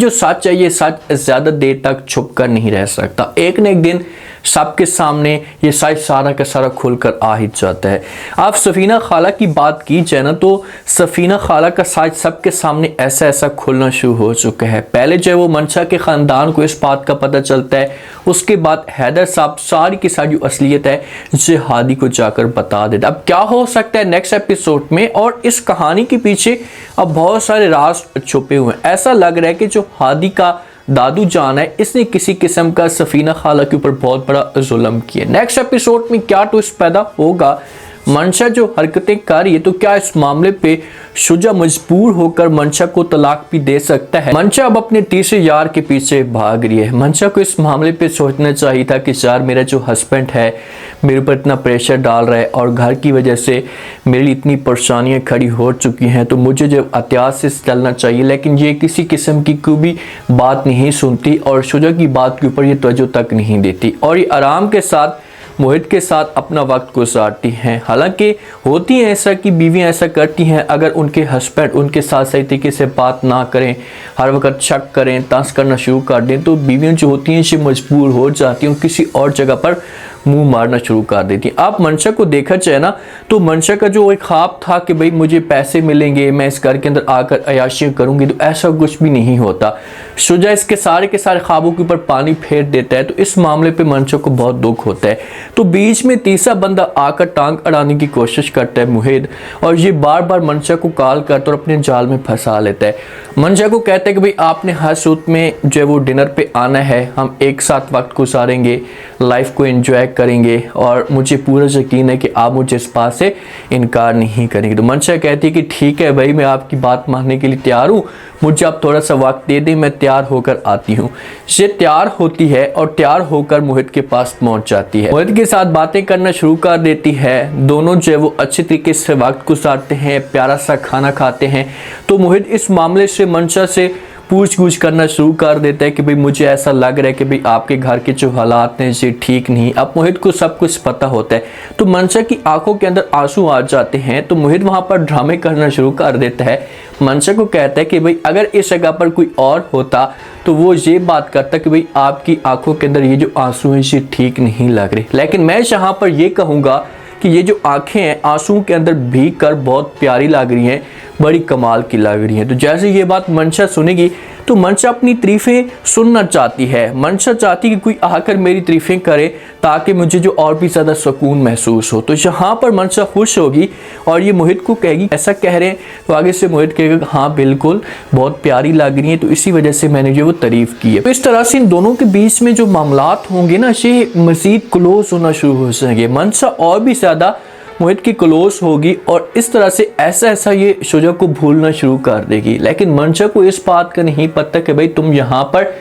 जो सच है ये सच ज्यादा देर तक छुप कर नहीं रह सकता, एक न एक दिन सबके सामने ये सच सारा का सारा खुलकर आ ही जाता है। आप सफीना खाला की बात की जाए ना तो सफीना खाला का सच सबके सामने ऐसा ऐसा खुलना शुरू हो चुका है। पहले जो है वो मंशा के ख़ानदान को इस बात का पता चलता है, उसके बाद हैदर साहब सारी की सारी जो असलियत है इसे हादी को जाकर बता देता। अब क्या हो सकता है नेक्स्ट एपिसोड में, और इस कहानी के पीछे अब बहुत सारे राज छुपे हुए हैं। ऐसा लग रहा है कि जो हादी का दादू जान है इसने किसी किस्म का सफीना खाला के ऊपर बहुत बड़ा जुल्म किया। नेक्स्ट एपिसोड में क्या ट्विस्ट पैदा होगा, मंशा जो हरकतें कर रही है तो क्या इस मामले पे शुजा मजबूर होकर मंशा को तलाक भी दे सकता है। मंशा अब अपने तीसरे यार के पीछे भाग रही है। मंशा को इस मामले पे सोचना चाहिए था कि यार मेरा जो हस्बैंड है मेरे ऊपर इतना प्रेशर डाल रहा है और घर की वजह से मेरी इतनी परेशानियां खड़ी हो चुकी हैं, तो मुझे जो एहतियात से चलना चाहिए, लेकिन ये किसी किस्म की कोई भी बात नहीं सुनती और शुजा की बात के ऊपर ये तवज्जो तक नहीं देती और ये आराम के साथ मोहित के साथ अपना वक्त गुजारती हैं। हालांकि होती है ऐसा कि बीवियां ऐसा करती हैं, अगर उनके हस्बैंड उनके साथ सही तरीके से बात ना करें, हर वक्त शक करें, तंज करना शुरू कर दें, तो बीवियां जो होती हैं ये मजबूर हो जाती हैं, किसी और जगह पर मुंह मारना शुरू कर देती हैं। आप मंशा को देखा जाए ना तो मंशा का जो एक ख्वाब था कि भाई मुझे पैसे मिलेंगे, मैं इस घर के अंदर आकर अयाशियाँ करूंगी, तो ऐसा कुछ भी नहीं होता। शुजा इसके सारे के सारे ख्वाबों के ऊपर पानी फेर देता है, तो इस मामले पे मंशा को बहुत दुख होता है। तो बीच में तीसरा बंदा आकर टांग अड़ाने की कोशिश करता है मुहित, और ये बार बार मंशा को कॉल करता और अपने जाल में फंसा लेता है। मंशा को कहता है कि भाई आपने हर सूरत में जो है वो डिनर पे आना है, हम एक साथ वक्त गुजारेंगे, लाइफ को एंजॉय करेंगे और मुझे पूरा यकीन है कि आप मुझे इस बात से इनकार नहीं करेंगे। तो मंशा कहती है कि ठीक है भाई, मैं आपकी बात मानने के लिए तैयार हूँ, मुझे आप थोड़ा सा वक्त दे दें, मैं तैयार होकर आती हूँ। ये तैयार होती है और तैयार होकर मोहित के पास पहुंच जाती है, मोहित के साथ बातें करना शुरू कर देती है। दोनों जो है वो अच्छे तरीके से वक्त गुजारते हैं, प्यारा सा खाना खाते हैं। तो मोहित इस मामले से मंशा से पूछ गूछ करना शुरू कर देता है कि भाई मुझे ऐसा लग रहा है कि भाई आपके घर के जो हालात हैं ये ठीक नहीं। अब मोहित को सब कुछ पता होता है, तो मंशा की आंखों के अंदर आंसू आ जाते हैं, तो मोहित वहां पर ड्रामे करना शुरू कर देता है। मंशा को कहता है कि भाई अगर इस जगह पर कोई और होता तो वो ये बात करता कि भाई आपकी आंखों के अंदर ये जो आंसू हैं ये ठीक नहीं लग रहे, लेकिन मैं यहाँ पर ये कहूँगा कि ये जो आंखें हैं आंसू के अंदर भीग कर बहुत प्यारी लग रही हैं, बड़ी कमाल की लग रही हैं। तो जैसे ये बात मंशा सुनेगी तो मंशा अपनी तारीफें सुनना चाहती है। मंशा चाहती कि कोई आकर मेरी तारीफें करे ताकि मुझे जो और भी ज़्यादा सुकून महसूस हो। तो यहाँ पर मंशा खुश होगी और ये मोहित को कहेगी ऐसा कह रहे हैं, तो आगे से मोहित कहेगा हाँ बिल्कुल बहुत प्यारी लग रही है, तो इसी वजह से मैंने जो वो तारीफ की है। तो इस तरह से इन दोनों के बीच में जो मामलात होंगे ना ये मज़ीद क्लोज होना शुरू हो जाएंगे। मंशा और भी ज़्यादा मोहित की क्लोज होगी और इस तरह से ऐसा ये शुजा को भूलना शुरू कर देगी। लेकिन मंशा को इस बात का नहीं पता कि भाई तुम यहाँ पर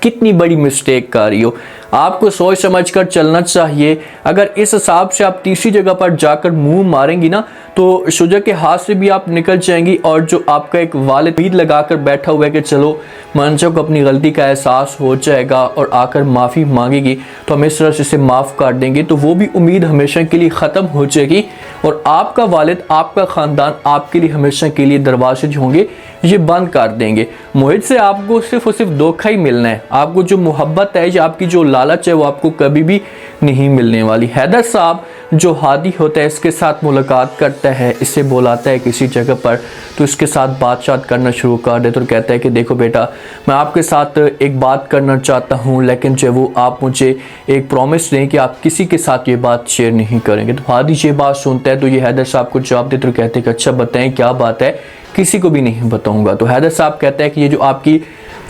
कितनी बड़ी मिस्टेक कर रही हो, आपको सोच समझ कर चलना चाहिए। अगर इस हिसाब से आप तीसरी जगह पर जाकर मुंह मारेंगी ना तो शुजा के हाथ से भी आप निकल जाएंगी, और जो आपका एक वालिद उम्मीद लगाकर बैठा हुआ है कि चलो मंशा को अपनी गलती का एहसास हो जाएगा और आकर माफ़ी मांगेगी तो हम इस तरह से इसे माफ़ कर देंगे, तो वो भी उम्मीद हमेशा के लिए ख़त्म हो जाएगी और आपका वालिद आपका ख़ानदान आपके लिए हमेशा के लिए दरवाजे जो होंगे ये बंद कर देंगे। मोहित से आपको सिर्फ और सिर्फ धोखा ही मिलना है, आपको जो मोहब्बत है या आपकी जो लालच है वो आपको कभी भी नहीं मिलने वाली। हैदर साहब जो हादी होता है इसके साथ मुलाकात करता है, इसे बुलाता है किसी जगह पर, तो इसके साथ बात करना शुरू कर देता और कहता है कि देखो बेटा मैं आपके साथ एक बात करना चाहता हूँ, लेकिन जो वो आप मुझे एक प्रॉमिस दें कि आप किसी के साथ ये बात शेयर नहीं करेंगे। तो हादी ये बात सुनता है तो ये हैदर साहब को जवाब देते और कहते हैं कि अच्छा बताएं क्या बात है, किसी को भी नहीं बताऊंगा। तो हैदर साहब कहता है कि ये जो आपकी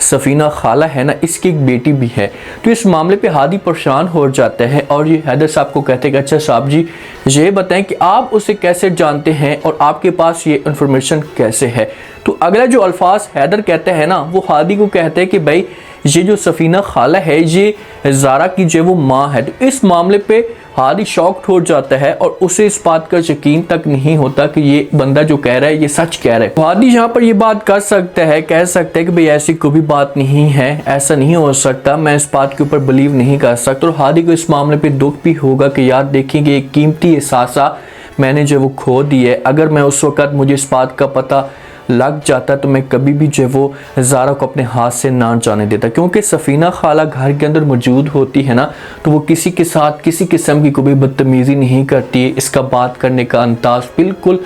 सफीना खाला है ना इसकी एक बेटी भी है। तो इस मामले पे हादी परेशान हो जाता है और ये हैदर साहब को कहते हैं कि अच्छा साहब जी ये बताएं कि आप उसे कैसे जानते हैं और आपके पास ये इन्फॉर्मेशन कैसे है। तो अगला जो अल्फाज हैदर कहते हैं ना वो हादी को कहते हैं कि भाई ये जो सफीना खाला है ये ज़ारा की जो वो माँ है। तो इस मामले पे हादी शॉक्ड हो जाता है और उसे इस बात का यकीन तक नहीं होता कि ये बंदा जो कह रहा है ये सच कह रहा है। तो हादी यहाँ पर ये बात कर सकता है, कह सकता है कि भाई ऐसी कोई भी बात नहीं है, ऐसा नहीं हो सकता, मैं इस बात के ऊपर बिलीव नहीं कर सकता। और हादी को इस मामले पे दुख भी होगा कि यार देखेंगे एक कीमती एहसासा मैंने जो वो खो दी है, अगर मैं उस वक़्त मुझे इस बात का पता लग जाता तो मैं कभी भी जो है वो ज़ारा को अपने हाथ से ना जाने देता, क्योंकि सफ़ीना खाला घर के अंदर मौजूद होती है ना तो वो किसी के साथ किसी किस्म की कोई बदतमीज़ी नहीं करती है। इसका बात करने का अंदाज बिल्कुल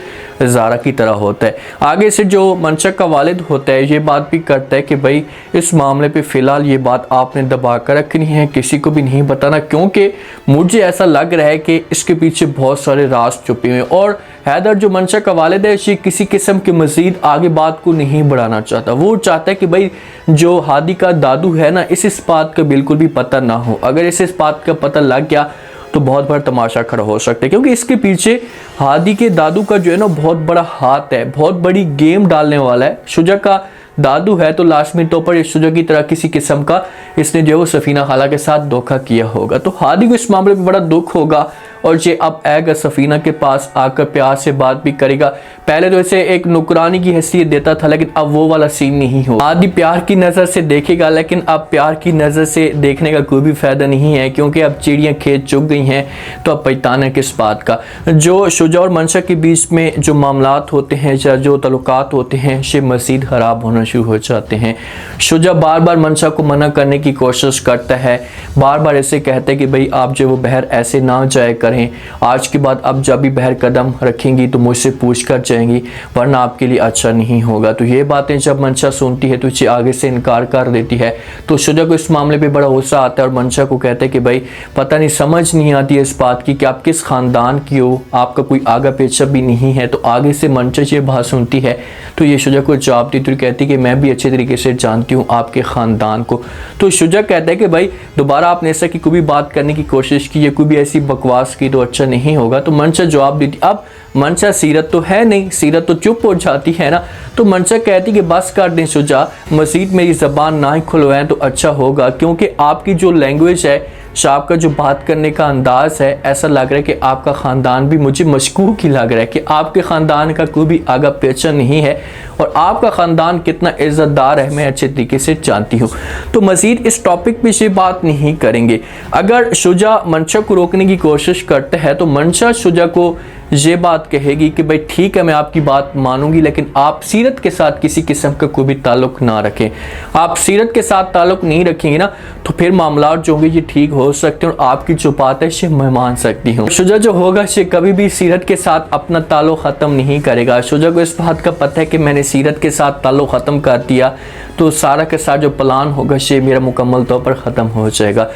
ज़ारा की तरह होता है। आगे से जो मंशा का वालिद होता है ये बात भी करता है कि भाई इस मामले पे फ़िलहाल ये बात आपने दबा कर रखनी है, किसी को भी नहीं बताना, क्योंकि मुझे ऐसा लग रहा है कि इसके पीछे बहुत सारे राज छुपे हुए हैं। और हैदर जो मंशा का वालिद है ये किसी किस्म के मज़ीद आगे बात को नहीं बढ़ाना चाहता। वो चाहता है कि भाई जो हादी का दादू है ना इस बात का बिल्कुल भी पता ना हो। अगर इस बात का पता लग गया तो बहुत बड़ा तमाशा खड़ा हो सकता है, क्योंकि इसके पीछे हादी के दादू का जो है ना बहुत बड़ा हाथ है, बहुत बड़ी गेम डालने वाला है। शुजा का दादू है तो लाजमी तौर पर शुजा की तरह किसी किस्म का इसने जो है वो सफ़ीना खाला के साथ धोखा किया होगा। तो हादी को इस मामले में बड़ा दुख होगा और ये अब आएगा सफ़ीना के पास आकर प्यार से बात भी करेगा। पहले तो इसे एक नुकरानी की हैसियत देता था, लेकिन अब वो वाला सीन नहीं हो। हादी प्यार की नज़र से देखेगा, लेकिन अब प्यार की नज़र से देखने का कोई भी फ़ायदा नहीं है, क्योंकि अब चिड़ियाँ खेत चुग गई हैं। तो अब पछताना किस बात का। जो शुजा और मंशा के बीच में जो मामलात होते हैं या जो तल्लुकात होते हैं ये मज़ीद ख़राब होना शुरू हो जाते हैं। शुजा बार बार मंशा को मना करने की कोशिश करता है, बार बार ऐसे कहता है कि भाई आप जो वो बहर ऐसे ना जाया करें, आज के बाद अब जब भी बहर कदम रखेंगी तो मुझसे पूछ कर जाएंगी, वरना आपके लिए अच्छा नहीं होगा। तो ये बातें जब मंशा सुनती है तो इसे आगे से इनकार कर देती है। तो शुजा को इस मामले पे बड़ा गुस्सा आता है और मंशा को कहता है कि भाई पता नहीं समझ नहीं आती है इस बात की कि आप किस ख़ानदान की हो, आपका कोई आगा पेशा भी नहीं है। तो आगे से मंशा ये बात सुनती है तो ये शुजा को जवाब देती हुई कहती है कि मैं भी अच्छे तरीके से जानती हूँ आपके ख़ानदान को। तो शुजा कहता है कि भाई दोबारा आपने ऐसा की कोई भी बात करने की कोशिश की या कोई भी ऐसी बकवास की तो अच्छा नहीं होगा। तो मंशा जवाब देती, अब मंशा सीरत तो है नहीं, सीरत तो चुप हो जाती है ना। तो मंशा कहती कि बस कर दें शुजा, मज़ीद मेरी ज़बान ना ही खुलवाएं तो अच्छा होगा, क्योंकि आपकी जो लैंग्वेज है, आपका जो बात करने का अंदाज़ है, ऐसा लग रहा है कि आपका ख़ानदान भी मुझे मशकूक ही लग रहा है कि आपके ख़ानदान का कोई भी आगा पेचा नहीं है और आपका ख़ानदान कितना इज़्ज़तदार है मैं अच्छे तरीके से जानती हूँ। तो मज़ीद इस टॉपिक पे से बात नहीं करेंगे। अगर शुजा मंशा को रोकने की कोशिश करता है तो मंशा शुजा को ये बात कहेगी कि भाई ठीक है मैं आपकी बात मानूंगी, लेकिन आप सीरत के साथ किसी किस्म का कोई भी ताल्लुक ना रखें। आप सीरत के साथ ताल्लुक नहीं रखेंगे ना तो फिर मामला जो होंगे ये ठीक हो सकते हैं और आपकी जो बात है ये मैं मान सकती हूँ। शुजा जो होगा ये कभी भी सीरत के साथ अपना ताल्लुक ख़त्म नहीं करेगा। शुजा को इस बात का पता है कि मैंने सीरत के साथ ताल्लुक ख़त्म कर दिया तो सारा के साथ जो प्लान होगा ये मेरा मुकम्मल तौर पर ख़त्म हो जाएगा।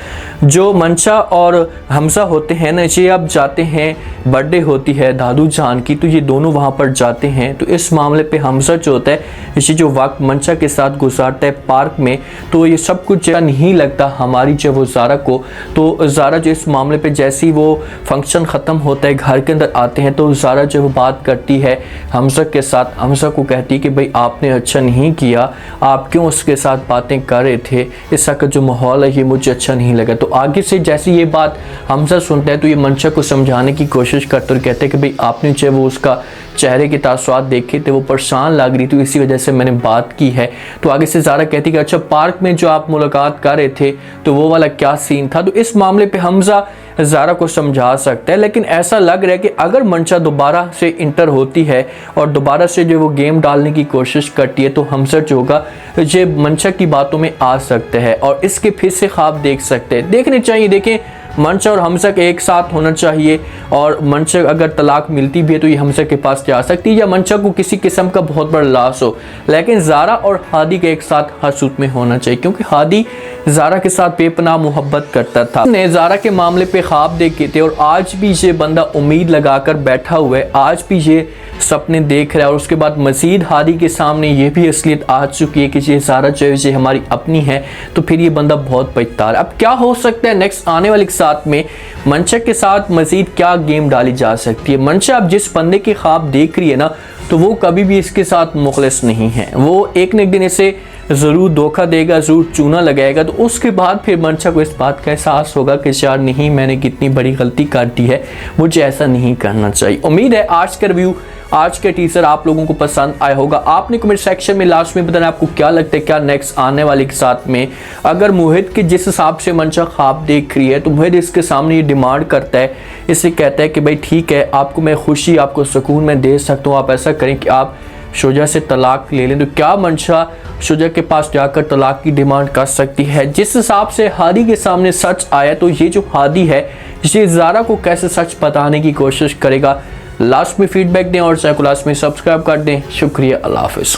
जो मंशा और हमजा होते हैं ना ये अब जाते हैं, बर्थडे होती है दादू जान की, तो ये दोनों वहाँ पर जाते हैं। तो इस मामले पे हमजा जो होता है ये जो वक्त मंशा के साथ गुजारता है पार्क में, तो ये सब कुछ नहीं लगता हमारी जो वो ज़ारा को। तो ज़ारा जो इस मामले पे जैसे ही वो फंक्शन ख़त्म होता है घर के अंदर आते हैं तो ज़ारा जो वो बात करती है हमजा के साथ, हमजा को कहती है कि भाई आपने अच्छा नहीं किया, आप क्यों उसके साथ बातें कर रहे थे, इसका का जो माहौल है ये मुझे अच्छा नहीं लगा। तो आगे से जैसे ये बात हमजा सुनता है तो ये मंशा को समझाने की कोशिश करते और कहते हैं कि भाई आपने चाहे वो उसका चेहरे के तासुरात देखे थे, वो परेशान लग रही थी, इसी वजह से मैंने बात की है। तो आगे से ज़ारा कहती कि अच्छा पार्क में जो आप मुलाकात कर रहे थे तो वो वाला क्या सीन था। तो इस मामले पे हमजा ज़ारा को समझा सकता है, लेकिन ऐसा लग रहा है कि अगर मंशा दोबारा से इंटर होती है और दोबारा से जो वो गेम डालने की कोशिश करती है तो हमजा जो होगा ये मंशा की बातों में आ सकते हैं और इसके फिर से ख्वाब देख सकते हैं। देखने चाहिए, देखें मंशा और हमजा के एक साथ होना चाहिए और मंशा अगर तलाक मिलती भी है तो ये हमजा के पास जा सकती है या मंशा को किसी किस्म का बहुत बड़ा लॉस हो, लेकिन ज़ारा और हादी के एक साथ हर सूरत में होना चाहिए, क्योंकि हादी ज़ारा के साथ बेपनाह मोहब्बत करता था। ने ज़ारा के मामले पे ख्वाब देखे थे और आज भी ये बंदा उम्मीद लगाकर बैठा हुआ है, आज भी ये सपने देख रहा है। और उसके बाद मज़ीद हादी के सामने ये भी असलियत आ चुकी है कि ये ज़ारा जो है हमारी अपनी है, तो फिर ये बंदा बहुत पछता रहा है। अब क्या हो सकता है नेक्स्ट आने वाले साथ में मंशा के साथ मज़ीद क्या गेम डाली जा सकती है। मंशा अब जिस बंदे के ख्वाब देख रही है ना तो वो कभी भी इसके साथ मुखलिस नहीं है, वो एक न एक दिन इसे ज़रूर धोखा देगा, ज़रूर चूना लगाएगा। तो उसके बाद फिर मंशा को इस बात का एहसास होगा कि यार नहीं मैंने कितनी बड़ी गलती कर दी है, मुझे ऐसा नहीं करना चाहिए। उम्मीद है आज का रिव्यू, आज के टीजर आप लोगों को पसंद आया होगा। आपने कमेंट सेक्शन में लास्ट में बताना आपको क्या लगता है क्या नेक्स्ट आने वाले के साथ में। अगर मुहित के जिस हिसाब से मंशा ख्वाब देख रही है तो मुहित इसके सामने ये डिमांड करता है, इससे कहता है कि भाई ठीक है आपको मैं खुशी आपको सुकून में दे सकता हूँ, आप ऐसा करें कि आप शुजा से तलाक ले लें, तो क्या मंशा शुजा के पास जाकर तलाक की डिमांड कर सकती है? जिस हिसाब से हादी के सामने सच आया, तो ये जो हादी है ये ज़ारा को कैसे सच बताने की कोशिश करेगा? लास्ट में फीडबैक दें और चैनल को लास्ट में सब्सक्राइब कर दें। शुक्रिया, अल्लाह हाफिज़।